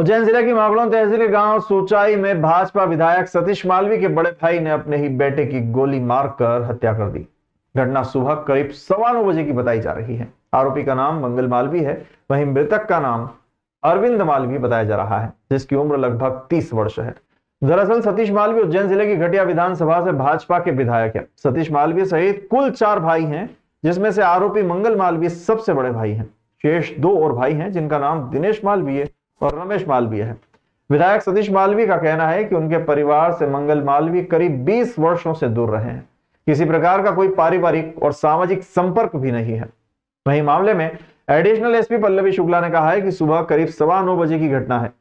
उज्जैन जिले की मागड़ों तहसील के गांव सूचाई में भाजपा विधायक सतीश मालवी के बड़े भाई ने अपने ही बेटे की गोली मारकर हत्या कर दी। घटना सुबह करीब 9:15 बजे की बताई जा रही है। आरोपी का नाम मंगल मालवी है, वहीं मृतक का नाम अरविंद मालवी बताया जा रहा है, जिसकी उम्र लगभग 30 वर्ष है। दरअसल सतीश मालवी उज्जैन जिले की घटिया विधानसभा से भाजपा के विधायक है। सतीश मालवी सहित कुल 4 भाई हैं, जिसमें से आरोपी मंगल मालवी सबसे बड़े भाई हैं। शेष 2 और भाई हैं, जिनका नाम दिनेश मालवी है और रमेश मालवी है। विधायक सतीश मालवी का कहना है कि उनके परिवार से मंगल मालवी करीब 20 वर्षों से दूर रहे हैं। किसी प्रकार का कोई पारिवारिक और सामाजिक संपर्क भी नहीं है। वहीं मामले में एडिशनल एसपी पल्लवी शुक्ला ने कहा है कि सुबह करीब 9:15 बजे की घटना है।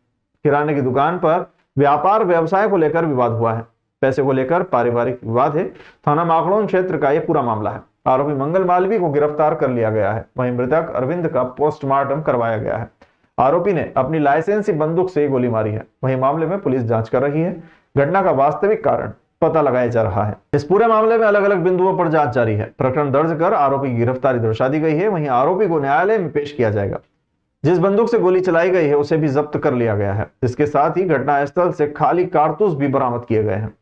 किराने की दुकान पर व्यापार व्यवसाय को लेकर विवाद हुआ है। पैसे को लेकर पारिवारिक विवाद है। थाना माखड़ोन क्षेत्र का यह पूरा मामला है। आरोपी मंगल मालवी को गिरफ्तार कर लिया गया है। वहीं मृतक अरविंद का पोस्टमार्टम करवाया गया है। आरोपी ने अपनी लाइसेंसी बंदूक से गोली मारी है। वहीं मामले में पुलिस जांच कर रही है। घटना का वास्तविक कारण पता लगाया जा रहा है। इस पूरे मामले में अलग अलग बिंदुओं पर जांच जारी है। प्रकरण दर्ज कर आरोपी की गिरफ्तारी दर्शा दी गई है। वहीं आरोपी को न्यायालय में पेश किया जाएगा। जिस बंदूक से गोली चलाई गई है उसे भी जब्त कर लिया गया है। इसके साथ ही घटनास्थल से खाली कारतूस भी बरामद किए गए हैं,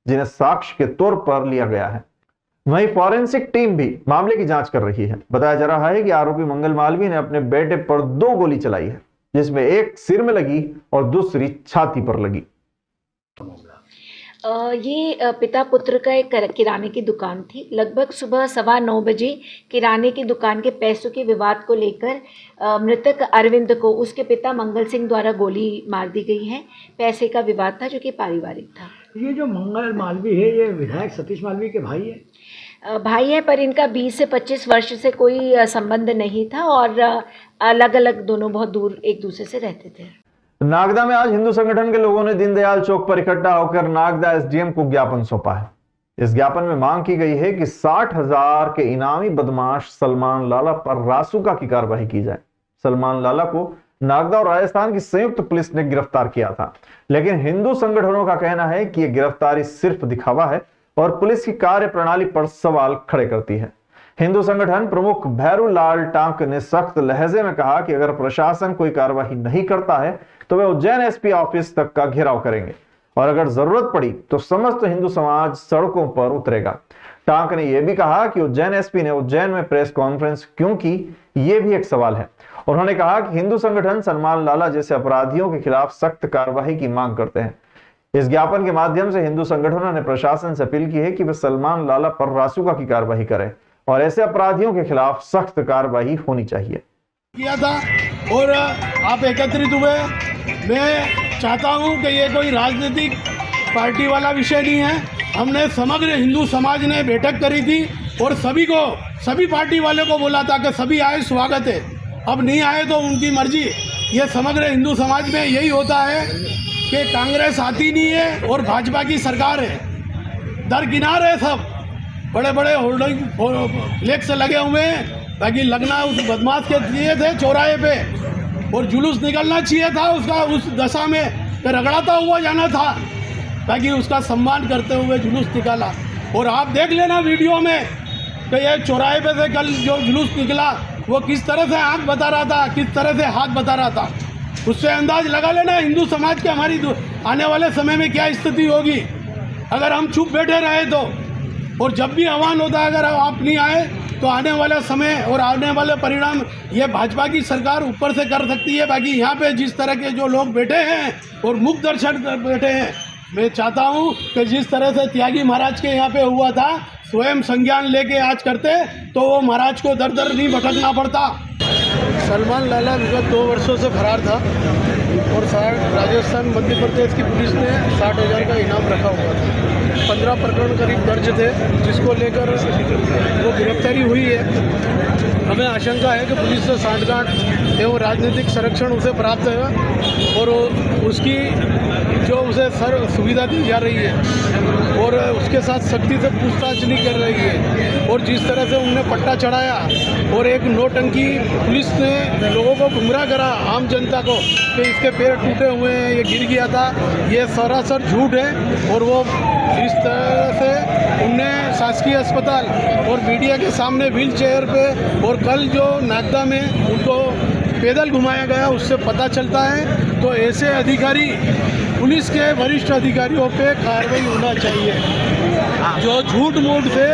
जिन्हें साक्ष्य के तौर पर लिया गया है। वहीं फॉरेंसिक टीम भी मामले की जांच कर रही है। बताया जा रहा है कि आरोपी मंगल मालवी ने अपने बेटे पर 2 गोली चलाई है, जिसमें एक सिर में लगी और दूसरी छाती पर लगी। ये पिता पुत्र का एक किराने की दुकान थी। लगभग सुबह 9:15 बजे किराने की दुकान के पैसों के विवाद को लेकर मृतक अरविंद को उसके पिता मंगल सिंह द्वारा गोली मार दी गई है। पैसे का विवाद था जो कि पारिवारिक था। ये जो मंगल मालवी है, ये विधायक सतीश मालवी के भाई है? भाई है, पर इनका 20 से 25 वर्ष से कोई संबंध नहीं था और अलग अलग दोनों बहुत दूर एक दूसरे से रहते थे। नागदा में आज हिंदू संगठन के लोगों ने दीनदयाल चौक पर इकट्ठा होकर नागदा एसडीएम को ज्ञापन सौंपा है। इस ज्ञापन में मांग की गई है कि 60,000 के इनामी बदमाश सलमान लाला पर रासुका की कार्रवाई की जाए। सलमान लाला को नागदा और राजस्थान की संयुक्त पुलिस ने गिरफ्तार किया था, लेकिन हिंदू संगठनों का कहना है कि यह गिरफ्तारी सिर्फ दिखावा है और पुलिस की कार्य प्रणाली पर सवाल खड़े करती है। हिंदू संगठन प्रमुख भैरू लाल टांक ने सख्त लहजे में कहा कि अगर प्रशासन कोई कार्रवाई नहीं करता है तो वे उज्जैन एसपी ऑफिस तक का घेराव करेंगे और अगर जरूरत पड़ी तो समस्त हिंदू समाज सड़कों पर उतरेगा। टांक ने यह भी कहा कि उज्जैन एसपी ने उज्जैन में प्रेस कॉन्फ्रेंस क्यों की, यह भी एक सवाल है। उन्होंने कहा कि हिंदू संगठन सलमान लाला जैसे अपराधियों के खिलाफ सख्त कार्रवाई की मांग करते हैं। इस ज्ञापन के माध्यम से हिंदू संगठनों ने प्रशासन से अपील की है कि वे सलमान लाला पर रासुका की कार्रवाई करें और ऐसे अपराधियों के खिलाफ सख्त कार्रवाई होनी चाहिए। किया था और आप एकत्रित हुए। मैं चाहता हूं कि ये कोई राजनीतिक पार्टी वाला विषय नहीं है। हमने समग्र हिंदू समाज ने बैठक करी थी और सभी पार्टी वाले को बोला था कि सभी आए, स्वागत है। अब नहीं आए तो उनकी मर्जी। ये समग्र हिंदू समाज में यही होता है कि कांग्रेस आती नहीं है और भाजपा की सरकार है, दरकिनार है। सब बड़े बड़े होल्डिंग फ्लेक्स लगे हुए हैं ताकि लगना उस बदमाश के लिए थे चौराहे पे और जुलूस निकलना चाहिए था उसका, उस दशा में रगड़ाता हुआ जाना था ताकि उसका सम्मान करते हुए जुलूस निकाला। और आप देख लेना वीडियो में कि ये चौराहे पे से कल जो जुलूस निकला वो किस तरह से आँख बता रहा था, किस तरह से हाथ बता रहा था। उससे अंदाज लगा लेना हिंदू समाज के हमारी आने वाले समय में क्या स्थिति होगी अगर हम चुप बैठे रहे तो। और जब भी आह्वान होता है अगर आप नहीं आए तो आने वाला समय और आने वाले परिणाम ये भाजपा की सरकार ऊपर से कर सकती है। बाकी यहाँ पे जिस तरह के जो लोग बैठे हैं और मुख दर्शन बैठे हैं, मैं चाहता हूँ कि जिस तरह से त्यागी महाराज के यहाँ पे हुआ था, स्वयं संज्ञान लेके आज करते तो वो महाराज को दर दर नहीं भटकना पड़ता। सलमान लाला विगत 2 वर्षों से फरार था और राजस्थान मध्य प्रदेश की पुलिस ने 60,000 का इनाम रखा हुआ था। 15 प्रकरण करीब दर्ज थे जिसको लेकर वो गिरफ्तारी हुई है। हमें आशंका है कि पुलिस से सांठगांठ एवं राजनीतिक संरक्षण उसे प्राप्त है और उसकी जो उसे सुविधा दी जा रही है और उसके साथ सख्ती से पूछताछ नहीं कर रही है। और जिस तरह से उनने पट्टा चढ़ाया और एक नौटंकी पुलिस ने लोगों को गुमराह करा, आम जनता को, कि इसके पैर टूटे हुए हैं, ये गिर गया था, ये सरासर झूठ है। और वो जिस तरह से उनने शासकीय अस्पताल और मीडिया के सामने व्हील चेयर पे और कल जो नागदा में उनको पैदल घुमाया गया उससे पता चलता है। तो ऐसे अधिकारी, पुलिस के वरिष्ठ अधिकारियों पे कार्रवाई होना चाहिए। जो झूठ मूठ से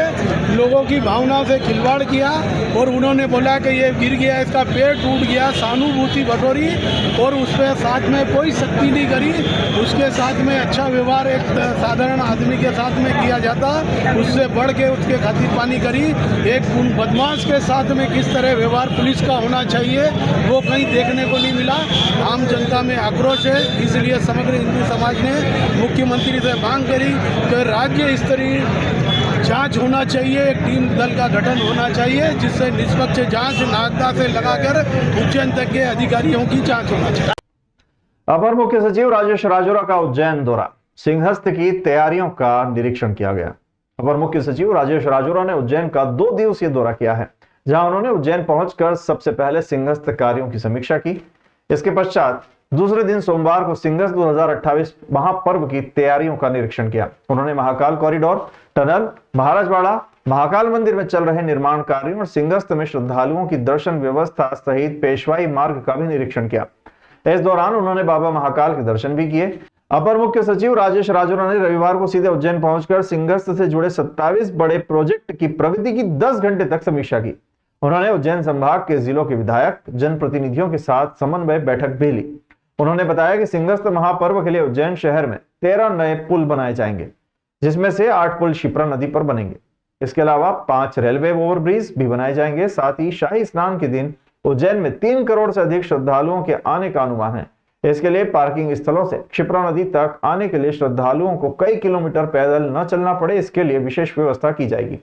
लोगों की भावनाओं से खिलवाड़ किया और उन्होंने बोला कि ये गिर गया, इसका पैर टूट गया, सहानुभूति बटोरी और उस पर साथ में कोई सख्ती नहीं करी, उसके साथ में अच्छा व्यवहार एक साधारण आदमी के साथ में किया जाता, उससे बढ़ के उसके खातिर पानी करी। एक बदमाश के साथ में किस तरह व्यवहार पुलिस का होना चाहिए वो कहीं देखने को नहीं मिला। आम जनता में आक्रोश है, इसलिए समग्र हिंदू समाज ने मुख्यमंत्री से मांग करी कि राज्य स्तरीय जांच होना चाहिए, एक टीम दल का गठन होना चाहिए जिससे निष्पक्ष जांच नागदा से लगाकर उज्जैन तक के अधिकारियों की जांच होना चाहिए। अपर मुख्य सचिव राजेश राजौरा का उज्जैन दौरा, सिंहस्थ की तैयारियों का निरीक्षण किया गया। अपर मुख्य सचिव राजेश राजौरा ने उज्जैन का 2 दिवसीय दौरा किया है, जहां उन्होंने उज्जैन पहुंचकर सबसे पहले सिंहस्थ कार्यों की समीक्षा की। इसके पश्चात दूसरे दिन सोमवार को सिंहस्थ 2028 महापर्व की तैयारियों का निरीक्षण किया। उन्होंने महाकाल कॉरिडोर, टनल, महाराजवाड़ा, महाकाल मंदिर में चल रहे निर्माण कार्यों और सिंहस्थ में श्रद्धालुओं की दर्शन व्यवस्था सहित पेशवाई मार्ग का भी निरीक्षण किया। इस दौरान उन्होंने बाबा महाकाल के दर्शन भी किए। अपर मुख्य सचिव राजेश राजौरा ने रविवार को सीधे उज्जैन पहुंचकर सिंहस्थ से जुड़े 27 बड़े प्रोजेक्ट की प्रगति की 10 घंटे तक समीक्षा की। उन्होंने उज्जैन संभाग के जिलों के विधायक, जनप्रतिनिधियों के साथ समन्वय बैठक भी ली। उन्होंने बताया कि सिंहस्थ महापर्व के लिए उज्जैन शहर में 13 नए पुल बनाए जाएंगे, जिसमें से 8 पुल शिप्रा नदी पर बनेंगे। इसके अलावा 5 रेलवे ओवरब्रिज भी बनाए जाएंगे। साथ ही शाही स्नान के दिन उज्जैन में 3 करोड़ से अधिक श्रद्धालुओं के आने का अनुमान है। इसके लिए पार्किंग स्थलों से क्षिप्रा नदी तक आने के लिए श्रद्धालुओं को कई किलोमीटर पैदल न चलना पड़े, इसके लिए विशेष व्यवस्था की जाएगी।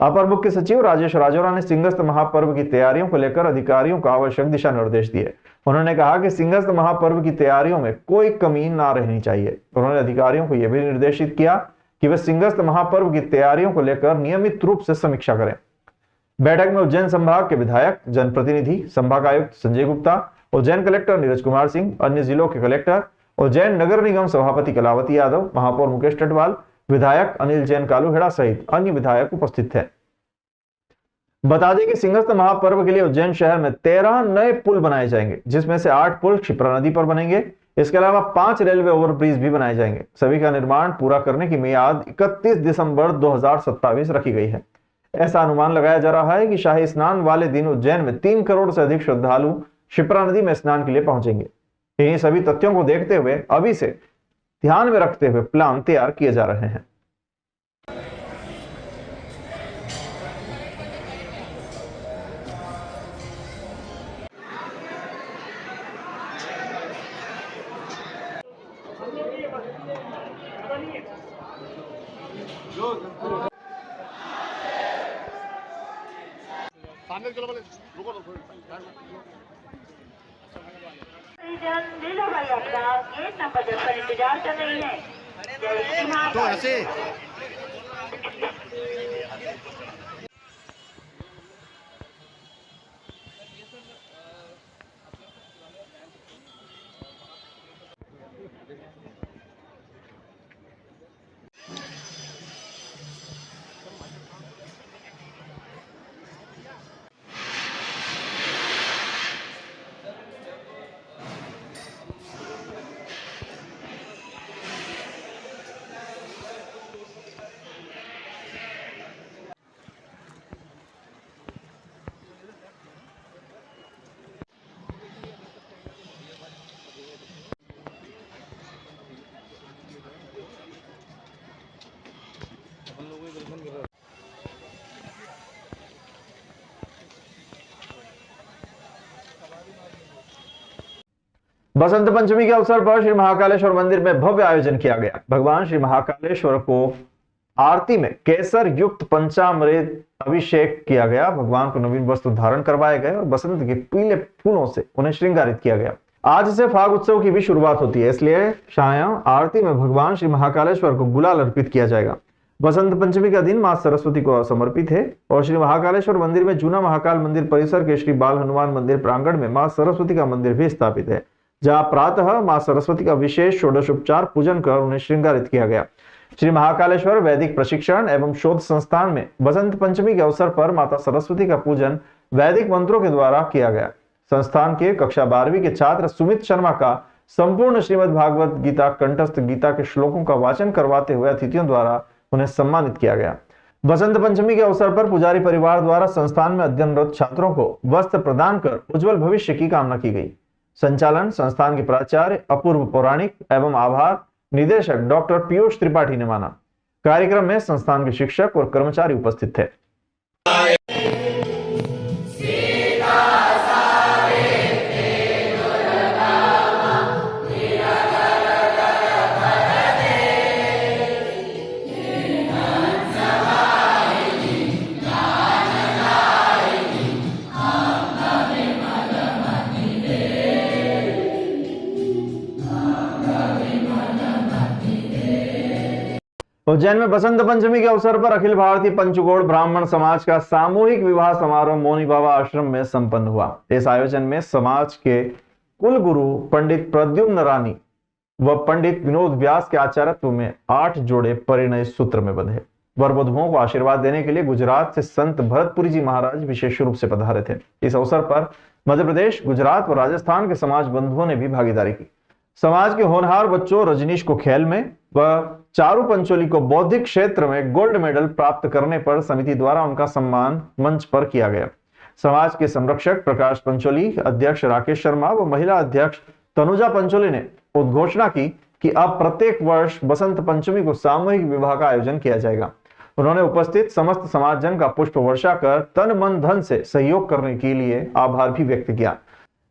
अपर मुख्य सचिव राजेश राजौरा ने सिंहस्थ महापर्व की तैयारियों को लेकर अधिकारियों को आवश्यक दिशा निर्देश दिए। उन्होंने कहा कि सिंहस्थ महापर्व की तैयारियों में कोई कमी ना रहनी चाहिए। उन्होंने अधिकारियों को यह भी निर्देशित किया कि वे सिंहस्थ महापर्व की तैयारियों को लेकर नियमित रूप से समीक्षा करें। बैठक में उज्जैन संभाग के विधायक, जनप्रतिनिधि, संभागायुक्त संजय गुप्ता, उज्जैन कलेक्टर नीरज कुमार सिंह, अन्य जिलों के कलेक्टर, उज्जैन नगर निगम सभापति कलावती यादव, महापौर मुकेश टटवाल, विधायक अनिल जैन कालूहेड़ा सहित अन्य विधायक उपस्थित थे। बता दें कि सिंहस्थ महापर्व के लिए उज्जैन शहर में 13 नए पुल बनाए जाएंगे, जिसमें से 8 पुल क्षिप्रा नदी पर बनेंगे। इसके अलावा 5 रेलवे ओवरब्रिज भी बनाए जाएंगे। सभी का निर्माण पूरा करने की मियाद 31 दिसंबर 2027 रखी गई है। ऐसा अनुमान लगाया जा रहा है कि शाही स्नान वाले दिन उज्जैन में 3 करोड़ से अधिक श्रद्धालु क्षिप्रा नदी में स्नान के लिए पहुंचेंगे। इन्हीं सभी तथ्यों को देखते हुए अभी से ध्यान में रखते हुए प्लान तैयार किए जा रहे हैं। इंतजार कर रही है तो ऐसे बसंत पंचमी के अवसर पर श्री महाकालेश्वर मंदिर में भव्य आयोजन किया गया। भगवान श्री महाकालेश्वर को आरती में केसर युक्त पंचामृत अभिषेक किया गया। भगवान को नवीन वस्त्र धारण करवाए गए और बसंत के पीले फूलों से उन्हें श्रृंगारित किया गया। आज से फाग उत्सव की भी शुरुआत होती है, इसलिए सायं आरती में भगवान श्री महाकालेश्वर को गुलाल अर्पित किया जाएगा। बसंत पंचमी का दिन मां सरस्वती को समर्पित है और श्री महाकालेश्वर मंदिर में जूना महाकाल मंदिर परिसर के श्री बाल हनुमान मंदिर प्रांगण में मां सरस्वती का मंदिर भी स्थापित है, जहां प्रातः मां सरस्वती का विशेष षोडशोपचार पूजन कर उन्हें श्रृंगारित किया गया। श्री महाकालेश्वर वैदिक प्रशिक्षण एवं शोध संस्थान में बसंत पंचमी के अवसर पर माता सरस्वती का पूजन वैदिक मंत्रों के द्वारा किया गया। संस्थान के कक्षा 12वीं के छात्र सुमित शर्मा का संपूर्ण श्रीमद् भागवत गीता कंठस्थ गीता के श्लोकों का वाचन करवाते हुए अतिथियों द्वारा उन्हें सम्मानित किया गया। बसंत पंचमी के अवसर पर पुजारी परिवार द्वारा संस्थान में अध्ययनरत छात्रों को वस्त्र प्रदान कर उज्जवल भविष्य की कामना की गई। संचालन संस्थान के प्राचार्य अपूर्व पौराणिक एवं आभार निदेशक डॉक्टर पीयूष त्रिपाठी ने माना। कार्यक्रम में संस्थान के शिक्षक और कर्मचारी उपस्थित थे। उज्जैन में बसंत पंचमी के अवसर पर अखिल भारतीय पंचकोड़ ब्राह्मण समाज का सामूहिक विवाह समारोह मौनी बाबा आश्रम में संपन्न हुआ। इस आयोजन में समाज के कुल गुरु पंडित प्रद्युम्न रानी व पंडित विनोद व्यास के आचार्यत्व में 8 जोड़े परिणय सूत्र में बंधे। वर वधुओं को आशीर्वाद देने के लिए गुजरात से संत भरतपुरी जी महाराज विशेष रूप से पधारे थे। इस अवसर पर मध्य प्रदेश, गुजरात और राजस्थान के समाज बंधुओं ने भी भागीदारी की। समाज के होनहार बच्चों रजनीश को खेल में व चारू पंचोली को बौद्धिक क्षेत्र में गोल्ड मेडल प्राप्त करने पर समिति द्वारा उनका सम्मान मंच पर किया गया। समाज के संरक्षक प्रकाश पंचोली, अध्यक्ष राकेश शर्मा व महिला अध्यक्ष तनुजा पंचोली ने उद्घोषणा की कि अब प्रत्येक वर्ष बसंत पंचमी को सामूहिक विवाह का आयोजन किया जाएगा। उन्होंने उपस्थित समस्त समाजजन का पुष्प वर्षा कर तन मन धन से सहयोग करने के लिए आभार भी व्यक्त किया।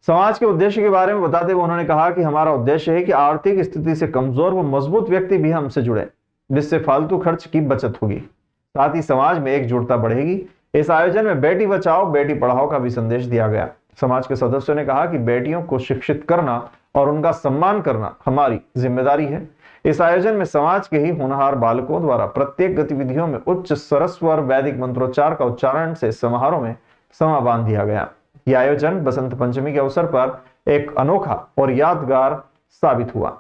समाज के उद्देश्य के बारे में बताते हुए उन्होंने कहा कि हमारा उद्देश्य है कि आर्थिक स्थिति से कमजोर व मजबूत व्यक्ति भी हमसे जुड़े, जिससे फालतू खर्च की बचत होगी, साथ ही समाज में एकजुटता बढ़ेगी। इस आयोजन में बेटी बचाओ बेटी पढ़ाओ का भी संदेश दिया गया। समाज के सदस्यों ने कहा कि बेटियों को शिक्षित करना और उनका सम्मान करना हमारी जिम्मेदारी है। इस आयोजन में समाज के ही होनहार बालकों द्वारा प्रत्येक गतिविधियों में उच्च सरस्वर वैदिक मंत्रोच्चार का उच्चारण से समारोह में समा बांध दिया गया। यह आयोजन बसंत पंचमी के अवसर पर एक अनोखा और यादगार साबित हुआ।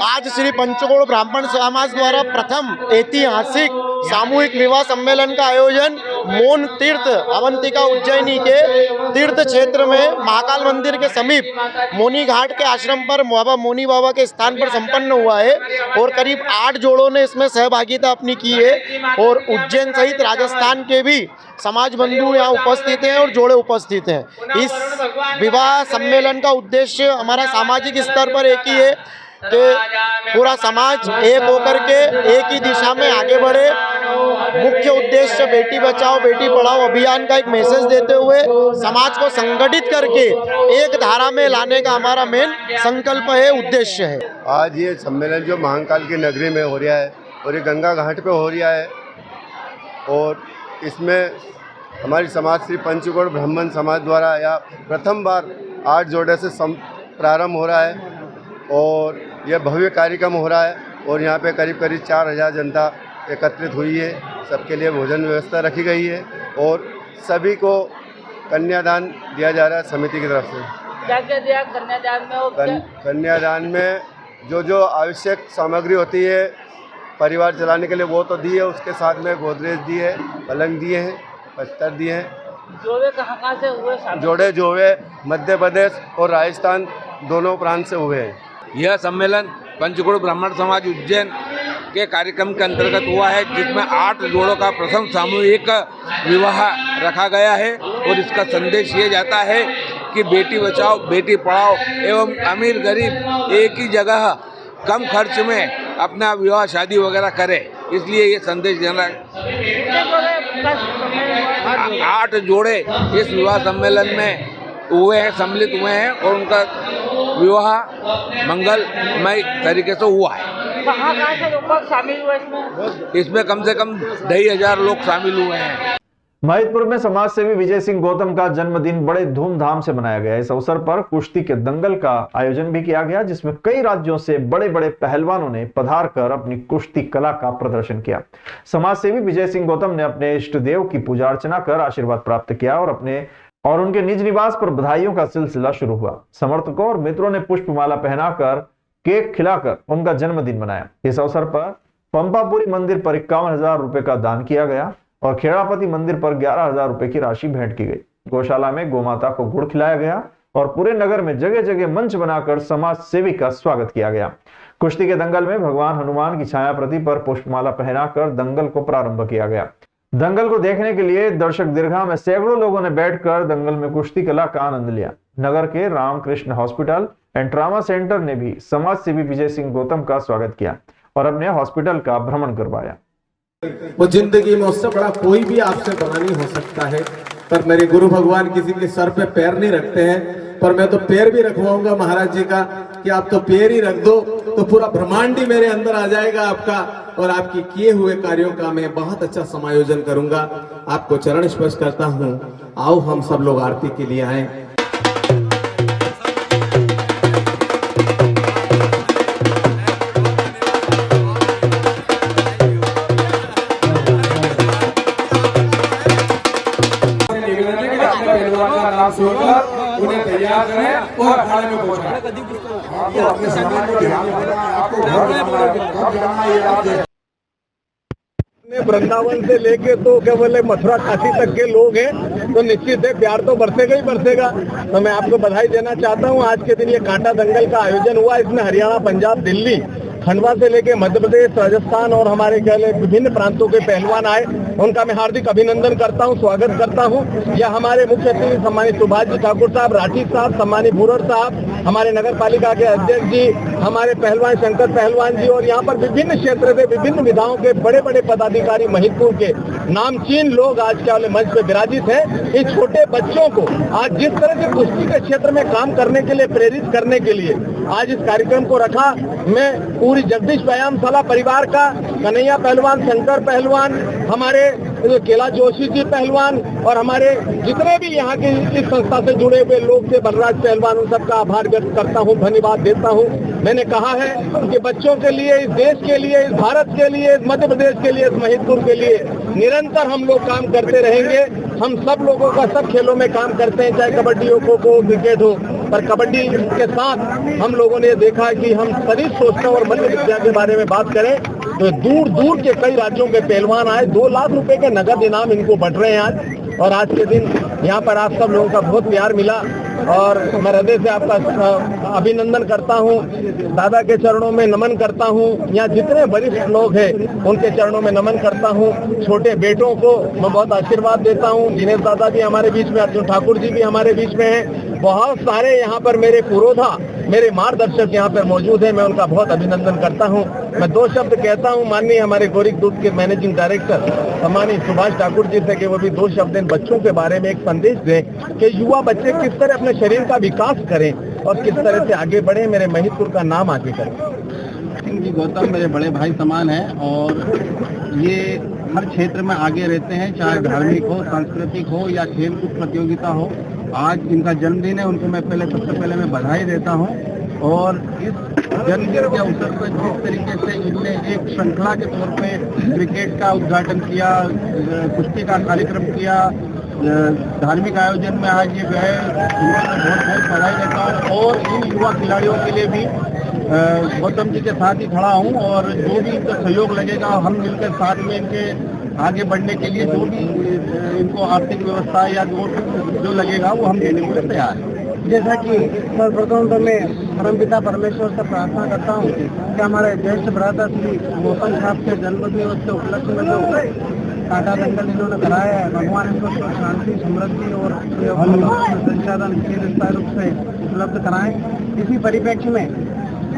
आज श्री पंचकोड़ ब्राह्मण समाज द्वारा प्रथम ऐतिहासिक सामूहिक विवाह सम्मेलन का आयोजन मौन तीर्थ अवंतिका उज्जैनी के तीर्थ क्षेत्र में महाकाल मंदिर के समीप मौनी घाट के आश्रम पर बाबा मौनी बाबा के स्थान पर संपन्न हुआ है और करीब 8 जोड़ों ने इसमें सहभागिता अपनी की है और उज्जैन सहित राजस्थान के भी समाज बंधु यहाँ उपस्थित हैं और जोड़े उपस्थित हैं। इस विवाह सम्मेलन का उद्देश्य हमारा सामाजिक स्तर पर एक ही है कि पूरा समाज एक होकर के एक ही दिशा में आगे बढ़े। मुख्य उद्देश्य बेटी बचाओ बेटी पढ़ाओ अभियान का एक मैसेज देते हुए समाज को संगठित करके एक धारा में लाने का हमारा मेन संकल्प है, उद्देश्य है। आज ये सम्मेलन जो महाकाल की नगरी में हो रहा है और ये गंगा घाट पे हो रहा है और इसमें हमारी समाज श्री पंचकोड़ ब्राह्मण समाज द्वारा या प्रथम बार 8 जोड़े से प्रारंभ हो रहा है और यह भव्य कार्यक्रम हो रहा है और यहाँ पे करीब 4000 जनता एकत्रित हुई है। सबके लिए भोजन व्यवस्था रखी गई है और सभी को कन्यादान दिया जा रहा है समिति की तरफ से। क्या क्या दिया कन्यादान में? और कन्यादान में जो आवश्यक सामग्री होती है परिवार चलाने के लिए वो तो दी है, उसके साथ में गोदरेज दी है, पलंग दिए हैं, बस्तर दिए हैं। जोड़े कहाँ से हुए? जोड़े जो हुए मध्य प्रदेश और राजस्थान दोनों प्रांत से हुए हैं। यह सम्मेलन पंचकोड़ ब्राह्मण समाज उज्जैन के कार्यक्रम के अंतर्गत हुआ है, जिसमें 8 जोड़ों का प्रथम सामूहिक विवाह रखा गया है। और इसका संदेश ये जाता है कि बेटी बचाओ बेटी पढ़ाओ एवं अमीर गरीब एक ही जगह कम खर्च में अपना विवाह शादी वगैरह करे, इसलिए ये संदेश देना। 8 जोड़े इस विवाह सम्मेलन में सम्मिलित हुए हैं और उनका विवाह मंगलमय तरीके से हुआ है। कहाँ से लोग शामिल हुए इसमें कम से कम 2,500 लोग शामिल हुए हैं। महिदपुर में समाज सेवी विजय सिंह गौतम का जन्मदिन बड़े धूमधाम से मनाया गया। इस अवसर पर कुश्ती के दंगल का आयोजन भी किया गया, जिसमें कई राज्यों से बड़े बड़े पहलवानों ने पधार कर अपनी कुश्ती कला का प्रदर्शन किया। समाज सेवी विजय सिंह गौतम ने अपने इष्ट देव की पूजा अर्चना कर आशीर्वाद प्राप्त किया और उनके निज निवास पर बधाइयों का सिलसिला शुरू हुआ। समर्थकों और मित्रों ने पुष्पमाला पहनाकर केक खिलाकर उनका जन्मदिन मनाया। इस अवसर पर पंपापुरी मंदिर पर 51,000 रुपए का दान किया गया और खेड़ापति मंदिर पर 11,000 रुपए की राशि भेंट की गई। गौशाला में गोमाता को गुड़ खिलाया गया और पूरे नगर में जगह जगह मंच बनाकर समाज सेवी का स्वागत किया गया। कुश्ती के दंगल में भगवान हनुमान की छाया प्रति पर पुष्पमाला पहनाकर दंगल को प्रारंभ किया गया। दंगल को देखने के लिए दर्शक दीर्घा में सैकड़ों लोगों ने बैठकर दंगल में कुश्ती कला का आनंद लिया। नगर के Ramakrishna hospital and trauma centre ने भी समाज सेवी विजय सिंह गौतम का स्वागत किया और अपने हॉस्पिटल का भ्रमण करवाया। वो जिंदगी में उससे बड़ा कोई भी आपसे बड़ा नहीं हो सकता है, पर मेरे गुरु भगवान किसी के सर पे पैर नहीं रखते हैं, पर मैं तो पैर भी रखवाऊंगा महाराज जी का कि आप तो पैर ही रख दो तो पूरा ब्रह्मांड ही मेरे अंदर आ जाएगा आपका, और आपके किए हुए कार्यों का मैं बहुत अच्छा समायोजन करूंगा। आपको चरण स्पर्श करता हूं। आओ हम सब लोग आरती के लिए आए। उन्हें तैयार करें और अखाड़े में पहुंचाएं। आपको अपने सम्मान को ध्यान रखना है, आपको वृंदावन से लेके तो क्या बोले मथुरा काशी तक के लोग हैं, तो निश्चित है प्यार तो बरसेगा ही बरसेगा। तो मैं आपको बधाई देना चाहता हूं। आज के दिन ये कांटा दंगल का आयोजन हुआ, इसमें हरियाणा, पंजाब, दिल्ली, खंडवा से लेके मध्य प्रदेश, राजस्थान और हमारे कहले विभिन्न प्रांतों के पहलवान आए। उनका मैं हार्दिक अभिनंदन करता हूं, स्वागत करता हूं। यह हमारे मुख्य अतिथि सम्मानित सुभाष जी ठाकुर साहब, राठी साहब, सम्मानित भूरर साहब, हमारे नगर पालिका के अध्यक्ष जी, हमारे पहलवान शंकर पहलवान जी, और यहाँ पर विभिन्न क्षेत्र से विभिन्न विधाओं के बड़े बड़े पदाधिकारी महिदपुर के नामचीन लोग आज के वाले मंच पे विराजित हैं। इन छोटे बच्चों को आज जिस तरह से कुश्ती के क्षेत्र में काम करने के लिए प्रेरित करने के लिए आज इस कार्यक्रम को रखा, मैं पूरी जगदीश व्यायामशाला परिवार का, कन्हैया पहलवान, शंकर पहलवान, हमारे केला जोशी जी पहलवान और हमारे जितने भी यहाँ के इस संस्था से जुड़े हुए लोग थे, बलराज पहलवान, उन सबका आभार व्यक्त करता हूँ, धन्यवाद देता हूँ। मैंने कहा है कि बच्चों के लिए, इस देश के लिए, इस भारत के लिए, इस मध्य प्रदेश के लिए, इस महिदपुर के लिए निरंतर हम लोग काम करते रहेंगे। हम सब लोगों का सब खेलों में काम करते हैं, चाहे कबड्डी हो, खो खो, क्रिकेट हो, पर कबड्डी के साथ हम लोगों ने देखा कि हम शरीर सोचना और मल्ल विद्या के बारे में बात करें तो दूर दूर के कई राज्यों के पहलवान आए। 2 लाख रुपए के नगद इनाम इनको बढ़ रहे हैं आज। और आज के दिन यहाँ पर आप सब लोगों का बहुत प्यार मिला और मैं हृदय से आपका अभिनंदन करता हूँ, दादा के चरणों में नमन करता हूँ। यहाँ जितने वरिष्ठ लोग हैं उनके चरणों में नमन करता हूँ। छोटे बेटों को मैं बहुत आशीर्वाद देता हूँ। दिनेश दादा भी हमारे बीच में, अर्जुन ठाकुर जी भी हमारे बीच में हैं। बहुत सारे यहाँ पर मेरे पुरोधा, मेरे मार्गदर्शक यहाँ पर मौजूद हैं, मैं उनका बहुत अभिनंदन करता हूँ। मैं 2 शब्द कहता हूँ माननीय हमारे गोरख दूध के मैनेजिंग डायरेक्टर सम्मानित सुभाष ठाकुर जी से कि वो भी 2 शब्द इन बच्चों के बारे में एक संदेश दें कि युवा बच्चे किस तरह अपने शरीर का विकास करें और किस तरह से आगे बढ़े, मेरे महिदपुर का नाम आगे करें। सिंह जी गौतम मेरे बड़े भाई समान हैं और ये हर क्षेत्र में आगे रहते हैं, चाहे धार्मिक हो, सांस्कृतिक हो या खेलकूद प्रतियोगिता हो। आज इनका जन्मदिन है, उनको मैं सबसे पहले मैं बधाई देता हूँ। और इस जन्मदिन के अवसर पर जिस तरीके से इनने एक श्रृंखला के तौर पे क्रिकेट का उद्घाटन किया, कुश्ती का कार्यक्रम किया, धार्मिक आयोजन में आज ये गए, उनको मैं बहुत बहुत बधाई देता हूँ। और इन युवा खिलाड़ियों के लिए भी गौतम जी के साथ ही खड़ा हूँ और जो भी इनका सहयोग लगेगा हम मिलकर साथ में इनके आगे बढ़ने के लिए जो भी इनको आर्थिक व्यवस्था या जो लगेगा वो हम देने को तैयार हैं। जैसा कि सर्वप्रथम तो मैं परमपिता परमेश्वर से प्रार्थना करता हूँ कि हमारे ज्येष्ठ भ्राता श्री गौतम साहब के जन्मदिवस के उपलक्ष्य में जो कांटा दंगल इन्होंने कराया है, भगवान इनको सुख शांति समृद्धि और संचालन स्थायी रूप से उपलब्ध कराएं। इसी परिप्रेक्ष्य में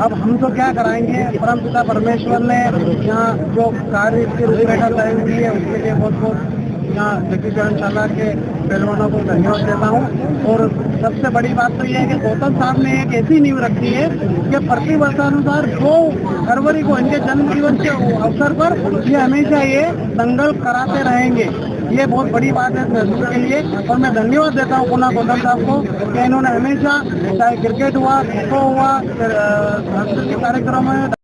अब हम तो क्या कराएंगे, परमपिता परमेश्वर ने यहाँ जो कार्य की रूपरेखा तय हुई है उसके लिए बहुत बहुत यहाँ जगदीश धर्मशाला के पहलवानों को धन्यवाद देता हूँ। और सबसे बड़ी बात तो यह है कि गौतम साहब ने एक ऐसी नींव रखी है कि प्रति वर्षानुसार 2 फरवरी को इनके जन्म दिवस के अवसर पर ये हमेशा ये दंगल कराते रहेंगे। ये बहुत बड़ी बात है महसूस के लिए और मैं धन्यवाद देता हूँ पुनः गौतम साहब को कि इन्होंने हमेशा चाहे क्रिकेट हुआ, खो खो हुआ, सांस्कृतिक कार्यक्रम है,